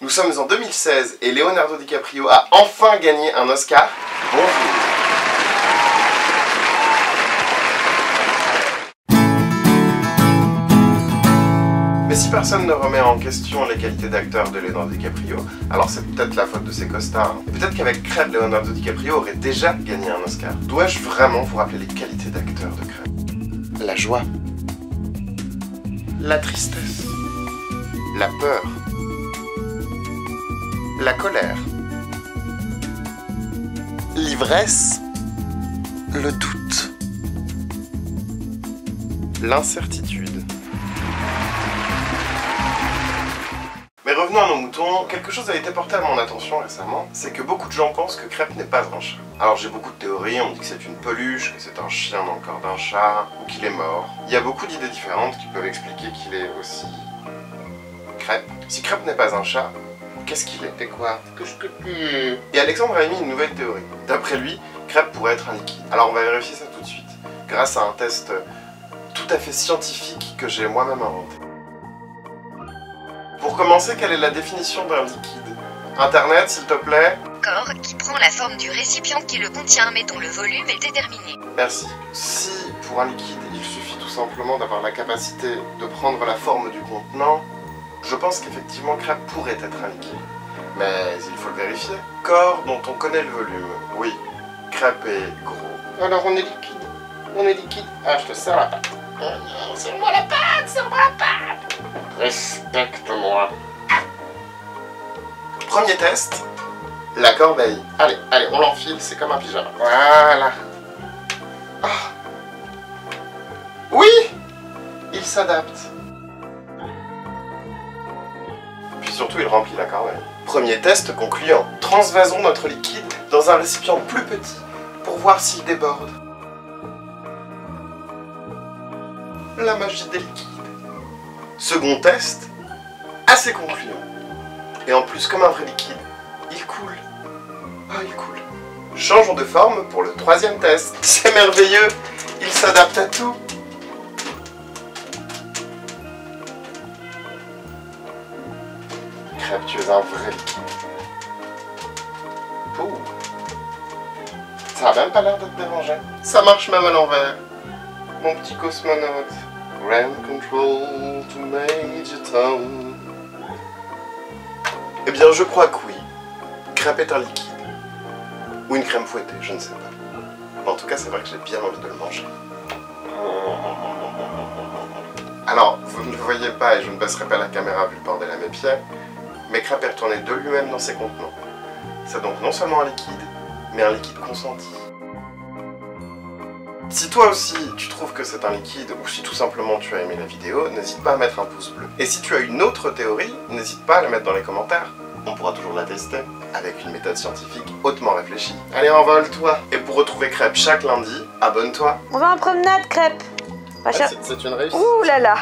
Nous sommes en 2016 et Leonardo DiCaprio a enfin gagné un Oscar. Bonjour. Mais si personne ne remet en question les qualités d'acteur de Leonardo DiCaprio, alors c'est peut-être la faute de ses costards. Et peut-être qu'avec Crêpe, Leonardo DiCaprio aurait déjà gagné un Oscar. Dois-je vraiment vous rappeler les qualités d'acteur de Crêpe? La joie, la tristesse, la peur, la colère, l'ivresse, le doute, l'incertitude. Mais revenons à nos moutons, quelque chose a été porté à mon attention récemment, c'est que beaucoup de gens pensent que Crêpe n'est pas un chat. Alors j'ai beaucoup de théories, on me dit que c'est une peluche, que c'est un chien dans le corps d'un chat, ou qu'il est mort. Il y a beaucoup d'idées différentes qui peuvent expliquer qu'il est aussi... Crêpe. Si Crêpe n'est pas un chat, qu'est-ce qu'il est? C'est quoi? Et Alexandre a émis une nouvelle théorie. D'après lui, Crêpe pourrait être un liquide. Alors on va vérifier ça tout de suite, grâce à un test tout à fait scientifique que j'ai moi-même inventé. Pour commencer, quelle est la définition d'un liquide? Internet, s'il te plaît. Corps qui prend la forme du récipient qui le contient mais dont le volume est déterminé. Merci. Si, pour un liquide, il suffit tout simplement d'avoir la capacité de prendre la forme du contenant, je pense qu'effectivement Crêpe pourrait être un liquide. Mais il faut le vérifier. Corps dont on connaît le volume. Oui, Crêpe est gros. Alors on est liquide. On est liquide. Ah, je te serre la patte. Oh non, serre-moi la patte, serre-moi la patte. Respecte-moi. Premier test, la corbeille. Allez, allez, on l'enfile, c'est comme un pyjama. Voilà. Ah. Oui, il s'adapte. Puis surtout, il remplit la corbeille. Premier test concluant. Transvasons notre liquide dans un récipient plus petit pour voir s'il déborde. La magie des liquides. Second test, assez concluant. Et en plus, comme un vrai liquide, il coule. Ah, il coule. Changeons de forme pour le troisième test. C'est merveilleux, il s'adapte à tout. Crêpe, tu es un vrai liquide. Oh. Ça a même pas l'air de te déranger. Ça marche même à l'envers. Mon petit cosmonaute. Grand control to Major Tom. Eh bien, je crois que oui. Crêpe est un liquide. Ou une crème fouettée, je ne sais pas. Mais en tout cas, c'est vrai que j'ai bien envie de le manger. Alors, vous ne le voyez pas et je ne baisserai pas la caméra vu le bordel à mes pieds, mais Crêpe est retourné de lui-même dans ses contenants. C'est donc non seulement un liquide, mais un liquide consenti. Si toi aussi tu trouves que c'est un liquide, ou si tout simplement tu as aimé la vidéo, n'hésite pas à mettre un pouce bleu. Et si tu as une autre théorie, n'hésite pas à la mettre dans les commentaires. On pourra toujours la tester, avec une méthode scientifique hautement réfléchie. Allez, envole-toi. Et pour retrouver Crêpe chaque lundi, abonne-toi. On va en promenade, Crêpe. C'est une réussite. Ouh là là.